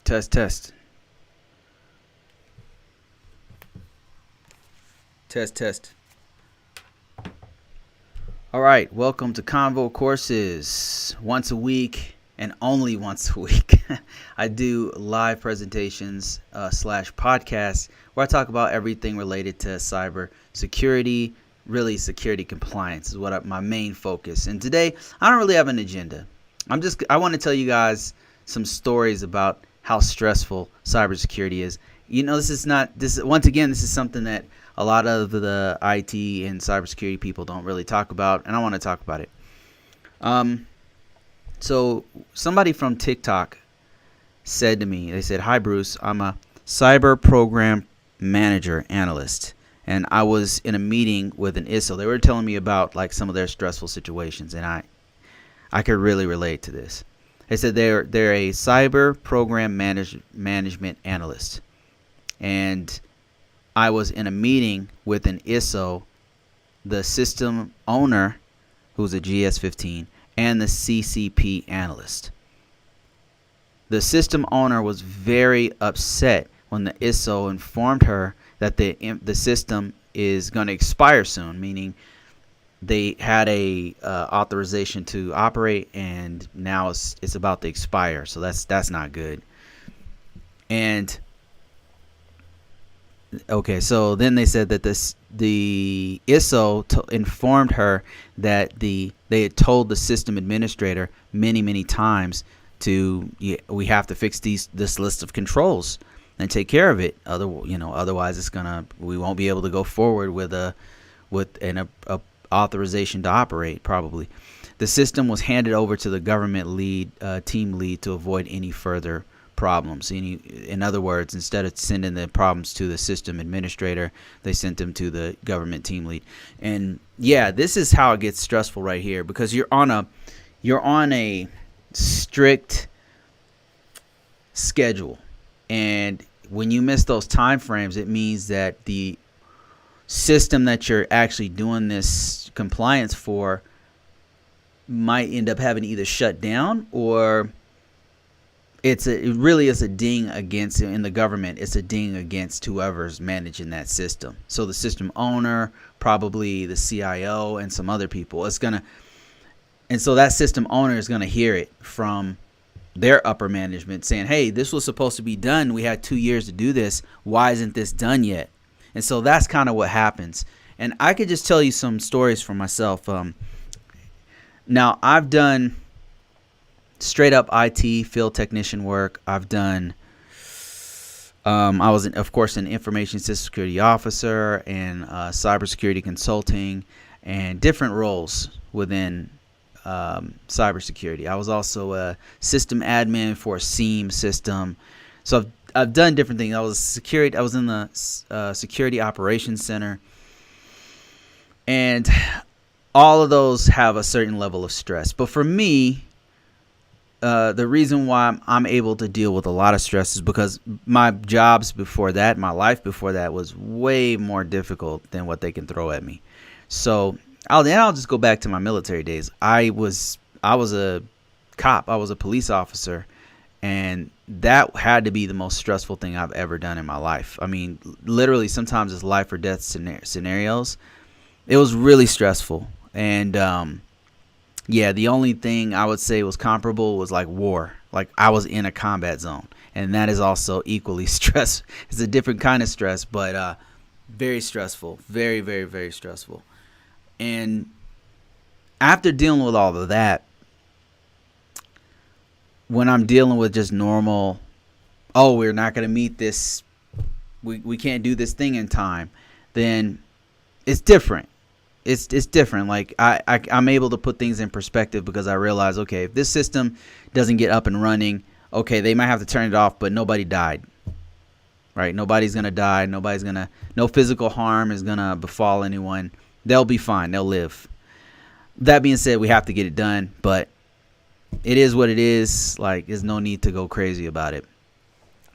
Test, test. Test, test. All right, welcome to ConvoCourses. Once a week and only once a week, I do live presentations slash podcasts where I talk about everything related to cybersecurity, really security compliance is what my main focus. And today, I don't really have an agenda. I want to tell you guys some stories about how stressful cybersecurity is. You know, this is something that a lot of the IT and cybersecurity people don't really talk about, and I want to talk about it. So somebody from TikTok said to me, they said, "Hi Bruce, I'm a cyber program manager analyst, and I was in a meeting with an ISO. They were telling me about like some of their stressful situations, and I could really relate to this. They said they're a cyber program management analyst, and I was in a meeting with an ISO, the system owner, who's a GS15, and the CCP analyst. The system owner was very upset when the ISO informed her that the system is going to expire soon, meaning they had a authorization to operate, and now it's about to expire. So that's not good. And okay, so then they said that the ISO informed her that they had told the system administrator many times we have to fix this list of controls and take care of it. Otherwise we won't be able to go forward with an authorization to operate. Probably, the system was handed over to the government team lead to avoid any further problems. In other words, instead of sending the problems to the system administrator, they sent them to the government team lead. And yeah, this is how it gets stressful right here, because you're on a strict schedule, and when you miss those time frames, it means that the system that you're actually doing this compliance for might end up having to either shut down, or it really is a ding against, in the government, it's a ding against whoever's managing that system. So the system owner, probably the CIO, and some other people. And so that system owner is gonna hear it from their upper management saying, "Hey, this was supposed to be done. We had 2 years to do this. Why isn't this done yet?" And so that's kind of what happens. And I could just tell you some stories for myself. Now, I've done straight up IT field technician work. I've done I was of course an information system security officer and cybersecurity consulting and different roles within cybersecurity. I was also a system admin for a SIEM system. So I've done different things. I was in the security operations center, and all of those have a certain level of stress. But for me, the reason why I'm able to deal with a lot of stress is because my jobs before that, my life before that, was way more difficult than what they can throw at me. So I'll just go back to my military days. I was a cop. I was a police officer, and that had to be the most stressful thing I've ever done in my life. I mean, literally, sometimes it's life or death scenarios. It was really stressful, and yeah, the only thing I would say was comparable was like war. Like I was in a combat zone, and that is also equally stress. It's a different kind of stress, but very stressful, very, very, very stressful. And after dealing with all of that, when I'm dealing with just normal, we're not going to meet this, we can't do this thing in time, then it's different. It's different. Like I'm able to put things in perspective, because I realize, okay, if this system doesn't get up and running, okay, they might have to turn it off, but nobody died, right? Nobody's going to die. No physical harm is going to befall anyone. They'll be fine. They'll live. That being said, we have to get it done, but it is what it is. Like, there's no need to go crazy about it.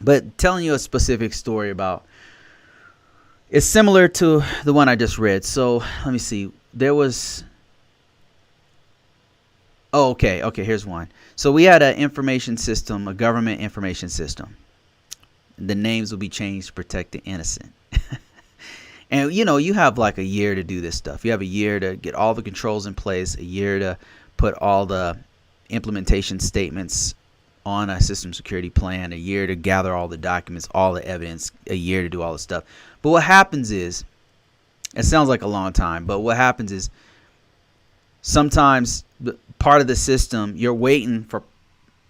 But telling you a specific story about, it's similar to the one I just read. So let me see. There was, Oh, okay. Here's one. So we had an information system, a government information system. The names will be changed to protect the innocent. And you have like a year to do this stuff. You have a year to get all the controls in place, a year to put all the implementation statements on a system security plan, a year to gather all the documents, all the evidence, a year to do all the stuff. But what happens is, it sounds like a long time, but what happens is sometimes part of the system, you're waiting for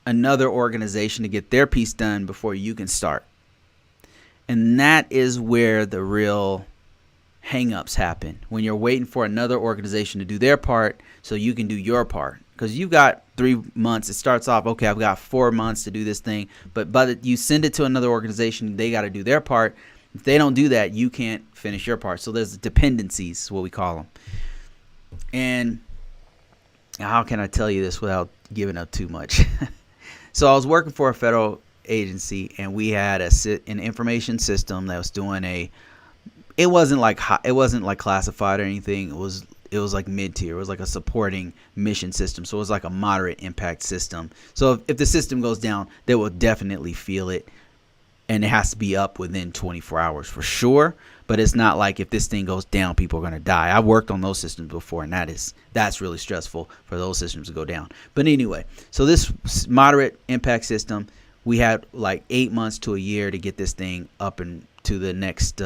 another organization to get their piece done before you can start. And that is where the real hang-ups happen, when you're waiting for another organization to do their part so you can do your part. Because you've got 3 months. It starts off, okay, I've got 4 months to do this thing. But you send it to another organization, they got to do their part. If they don't do that, you can't finish your part. So there's dependencies, what we call them. And how can I tell you this without giving up too much? So I was working for a federal agency, and we had an information system that was doing it wasn't like classified or anything. It was like mid-tier. It was like a supporting mission system. So it was like a moderate impact system. So if the system goes down, they will definitely feel it. And it has to be up within 24 hours for sure. But it's not like if this thing goes down, people are going to die. I've worked on those systems before, and that's really stressful for those systems to go down. But anyway, so this moderate impact system, we had like 8 months to a year to get this thing up and to the next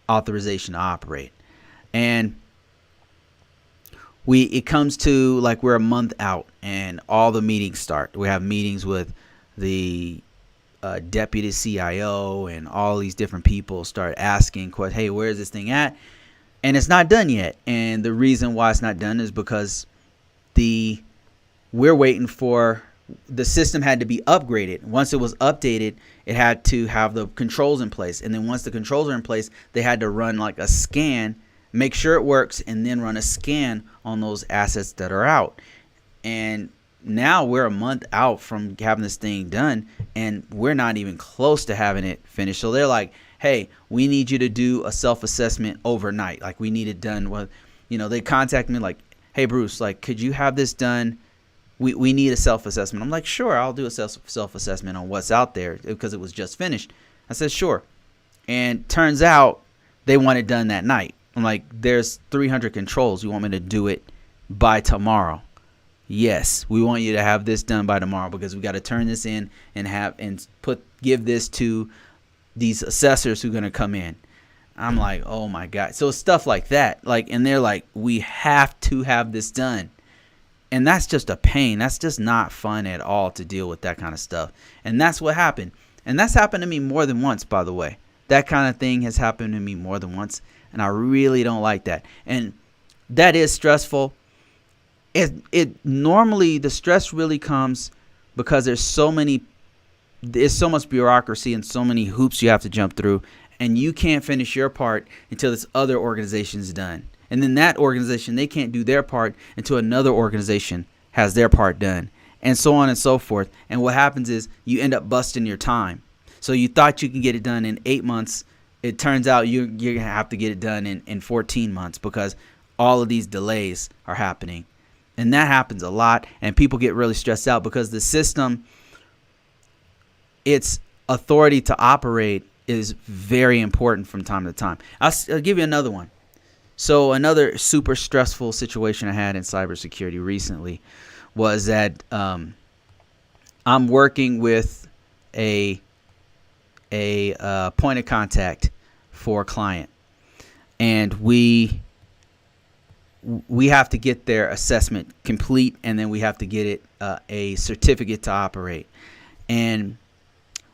authorization to operate. And it comes to like we're a month out, and all the meetings start. We have meetings with the deputy CIO, and all these different people start asking, hey, where is this thing at? And it's not done yet. And the reason why it's not done is because we're waiting for the system had to be upgraded. Once it was updated, it had to have the controls in place. And then once the controls are in place, they had to run like a scan, make sure it works, and then run a scan on those assets that are out. And now we're a month out from having this thing done, and we're not even close to having it finished. So they're like, hey, we need you to do a self-assessment overnight. Like, we need it done. Well, they contact me like, hey, Bruce, like, could you have this done? We need a self-assessment. I'm like, sure, I'll do a self-assessment on what's out there because it was just finished. I said, sure. And turns out they want it done that night. I'm like, there's 300 controls. You want me to do it by tomorrow? Yes, we want you to have this done by tomorrow because we got to turn this in and give this to these assessors who are going to come in. I'm like, oh my God. So stuff like that. And they're like, we have to have this done. And that's just a pain. That's just not fun at all to deal with that kind of stuff. And that's what happened. And that's happened to me more than once, by the way. That kind of thing has happened to me more than once. And I really don't like that. And that is stressful. It normally, the stress really comes because there's so much bureaucracy and so many hoops you have to jump through. And you can't finish your part until this other organization is done. And then that organization, they can't do their part until another organization has their part done, and so on and so forth. And what happens is you end up busting your time. So you thought you can get it done in 8 months. It turns out you're going to have to get it done in 14 months because all of these delays are happening. And that happens a lot, and people get really stressed out because the system, its authority to operate is very important from time to time. I'll give you another one. So another super stressful situation I had in cybersecurity recently was that I'm working with a point of contact for a client, and we have to get their assessment complete, and then we have to get it a certificate to operate. And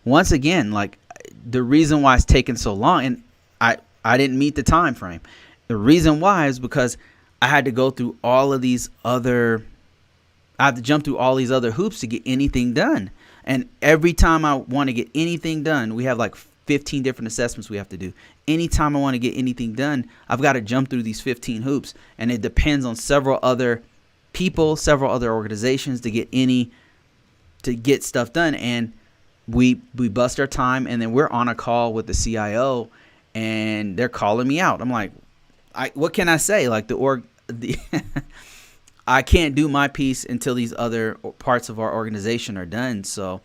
once again, like, the reason why it's taken so long, and I didn't meet the time frame. The reason why is because I had to go through all of these other, I have to jump through all these other hoops to get anything done. And every time I want to get anything done, we have like 15 different assessments we have to do. Anytime I want to get anything done, I've got to jump through these 15 hoops. And it depends on several other people, several other organizations to get stuff done. And we bust our time, and then we're on a call with the CIO, and they're calling me out. I'm like, what can I say? Like I can't do my piece until these other parts of our organization are done. So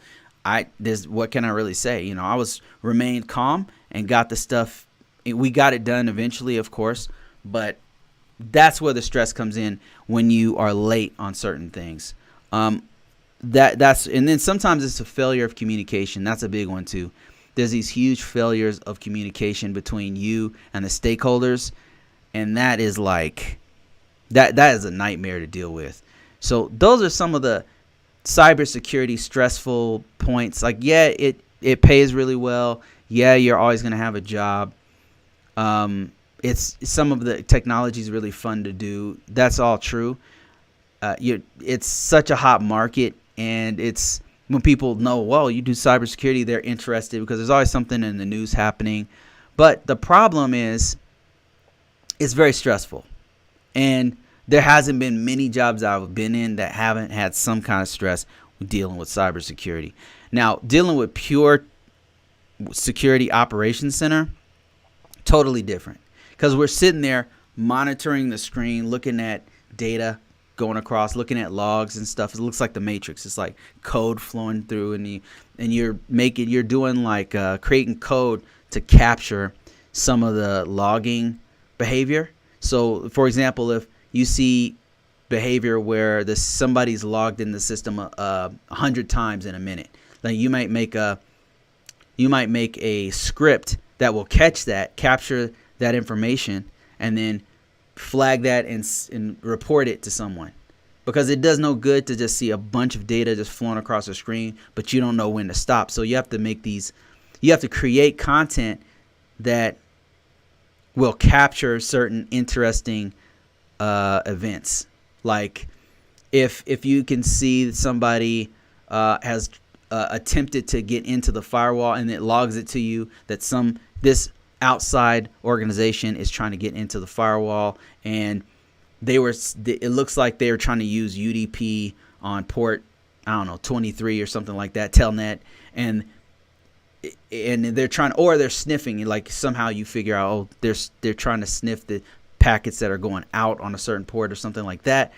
what can I really say? I remained calm and got the stuff. We got it done eventually, of course, but that's where the stress comes in when you are late on certain things. And then sometimes it's a failure of communication. That's a big one too. There's these huge failures of communication between you and the stakeholders, and that is like that is a nightmare to deal with. So those are some of the cybersecurity stressful points. Like, yeah, it pays really well. Yeah, you're always going to have a job. It's some of the technology is really fun to do. That's all true. It's such a hot market, and it's when people know, well, you do cybersecurity, they're interested because there's always something in the news happening. But the problem is, it's very stressful, and there hasn't been many jobs I've been in that haven't had some kind of stress with dealing with cybersecurity. Now, dealing with pure security operations center, totally different, because we're sitting there monitoring the screen, looking at data going across, looking at logs and stuff. It looks like the Matrix. It's like code flowing through, and you're doing like creating code to capture some of the logging behavior. So, for example, if you see behavior where somebody's logged in the system 100 times in a minute, then you might make a script that will capture that information, and then flag that and report it to someone, because it does no good to just see a bunch of data just flowing across the screen, but you don't know when to stop. So you have to create content that will capture certain interesting events. Like if you can see that somebody has attempted to get into the firewall, and it logs it to you that this outside organization is trying to get into the firewall, and it looks like they were trying to use UDP on port, 23 or something like that, telnet, and they're they're sniffing, like somehow you figure out, they're trying to sniff the packets that are going out on a certain port or something like that.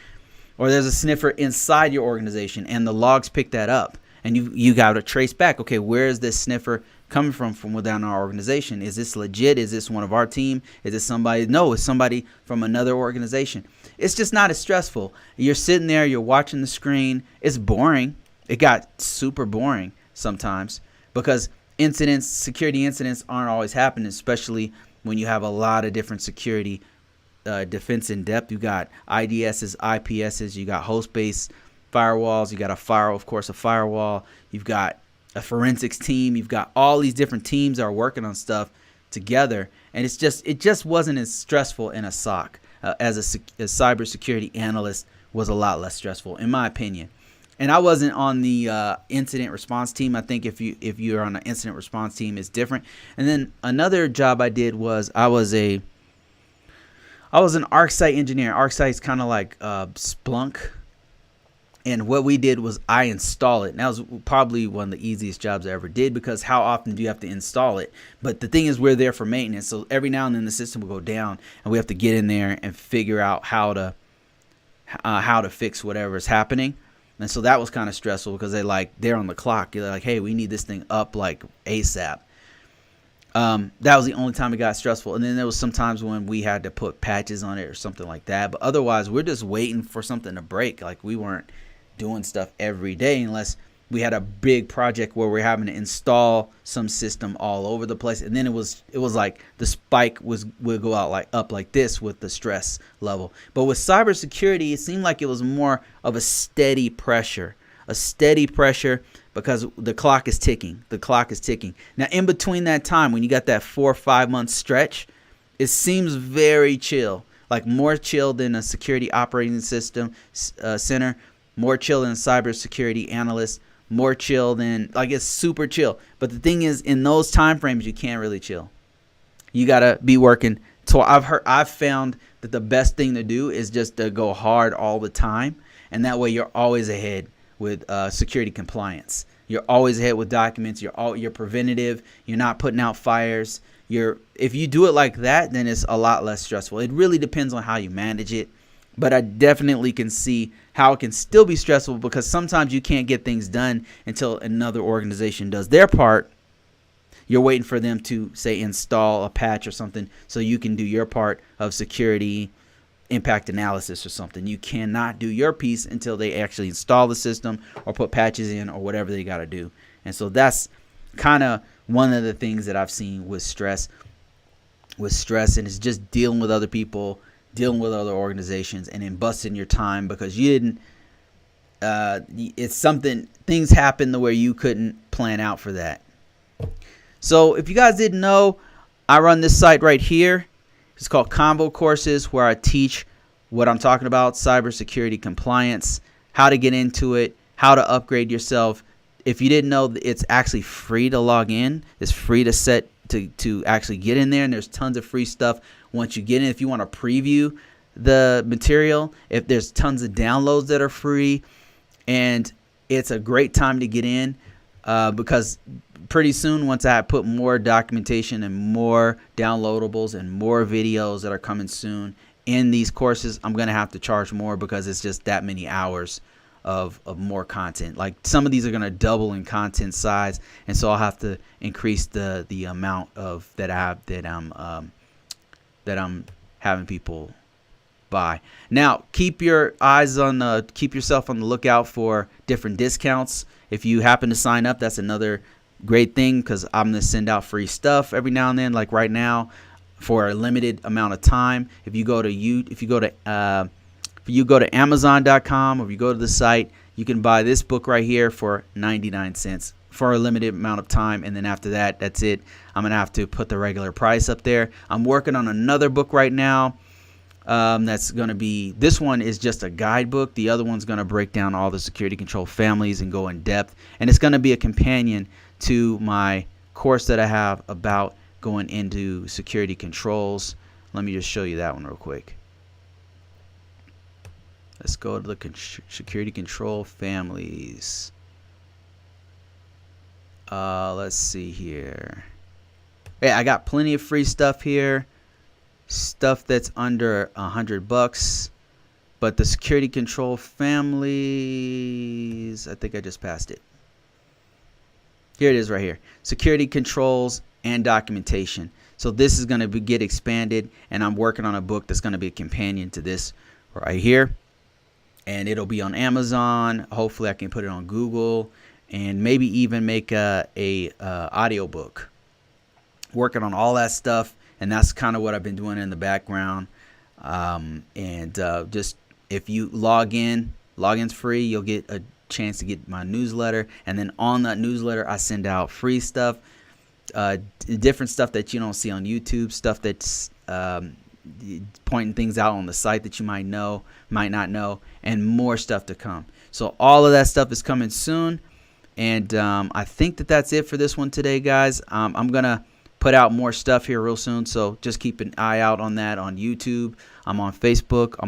Or there's a sniffer inside your organization, and the logs pick that up, and you got to trace back, okay, where is this sniffer coming from within our organization? Is this legit? Is this one of our team? Is it somebody? No, it's somebody from another organization. It's just not as stressful. You're sitting there, you're watching the screen. It's boring. It got super boring sometimes, because security incidents aren't always happening, especially when you have a lot of different security defense in depth. You got IDSs, IPSs, you got host-based firewalls, you got a firewall. You've got a forensics team. You've got all these different teams that are working on stuff together, and it just wasn't as stressful in a SOC. As a cybersecurity analyst was a lot less stressful, in my opinion. And I wasn't on the incident response team. I think if you're on an incident response team, it's different. And then another job I did was I was an ArcSite engineer. ArcSite is kind of like Splunk. And what we did was I install it. And that was probably one of the easiest jobs I ever did, because how often do you have to install it? But the thing is, we're there for maintenance. So every now and then the system will go down, and we have to get in there and figure out how to fix whatever is happening. And so that was kind of stressful, because they're on the clock. They're like, hey, we need this thing up like ASAP. That was the only time it got stressful. And then there was some times when we had to put patches on it or something like that. But otherwise, we're just waiting for something to break. Like, we weren't doing stuff every day unless we had a big project where we're having to install some system all over the place. And then it was like the spike would go out up like this with the stress level. But with cybersecurity, it seemed like it was more of a steady pressure, because the clock is ticking. Now, in between that time, when you got that 4 or 5 month stretch, it seems very chill, like more chill than a security operating system center, more chill than a cybersecurity analyst, more chill than, like, it's super chill. But the thing is, in those time frames, you can't really chill. You gotta be working. So I've found that the best thing to do is just to go hard all the time, and that way you're always ahead with security compliance. You're always ahead with documents. You're preventative. You're not putting out fires. If you do it like that, then it's a lot less stressful. It really depends on how you manage it. But I definitely can see how it can still be stressful, because sometimes you can't get things done until another organization does their part. You're waiting for them to, say, install a patch or something so you can do your part of security impact analysis or something. You cannot do your piece until they actually install the system or put patches in or whatever they got to do. And so that's kind of one of the things that I've seen with stress, and it's just dealing with other people, dealing with other organizations, and then busting your time because you didn't, it's something, things happen the way you couldn't plan out for that. So if you guys didn't know, I run this site right here. It's called ConvoCourses, where I teach what I'm talking about, cybersecurity compliance, how to get into it, how to upgrade yourself. If you didn't know, it's actually free to log in. It's free to set to actually get in there, and there's tons of free stuff once you get in. If you want to preview the material, if there's tons of downloads that are free, and it's a great time to get in because pretty soon, once I put more documentation and more downloadables and more videos that are coming soon in these courses, I'm going to have to charge more because it's just that many hours of more content. Like some of these are going to double in content size, and so I'll have to increase the amount of that I'm having people buy. Now, keep yourself on the lookout for different discounts. If you happen to sign up, that's another great thing, because I'm going to send out free stuff every now and then, like right now, for a limited amount of time. If you go to Amazon.com, or if you go to the site, you can buy this book right here for 99 cents for a limited amount of time, and then after that, that's it. I'm going to have to put the regular price up there. I'm working on another book right now. That's going to be, this one is just a guidebook. The other one's going to break down all the security control families and go in depth. And it's going to be a companion to my course that I have about going into security controls. Let me just show you that one real quick. Let's go to the security control families. Let's see here. Yeah, I got plenty of free stuff here. Stuff that's under $100, but the security control families, I think I just passed it. Here it is right here. Security controls and documentation. So this is going to get expanded, and I'm working on a book that's going to be a companion to this right here. And it'll be on Amazon. Hopefully I can put it on Google, and maybe even make a audio book. Working on all that stuff. And that's kind of what I've been doing in the background. Just if you login's free, you'll get a chance to get my newsletter. And then on that newsletter, I send out free stuff, different stuff that you don't see on YouTube, stuff that's pointing things out on the site that you might not know, and more stuff to come. So all of that stuff is coming soon. And I think that's it for this one today, guys. I'm going to put out more stuff here real soon, so just keep an eye out on that on YouTube. I'm on Facebook. I'm on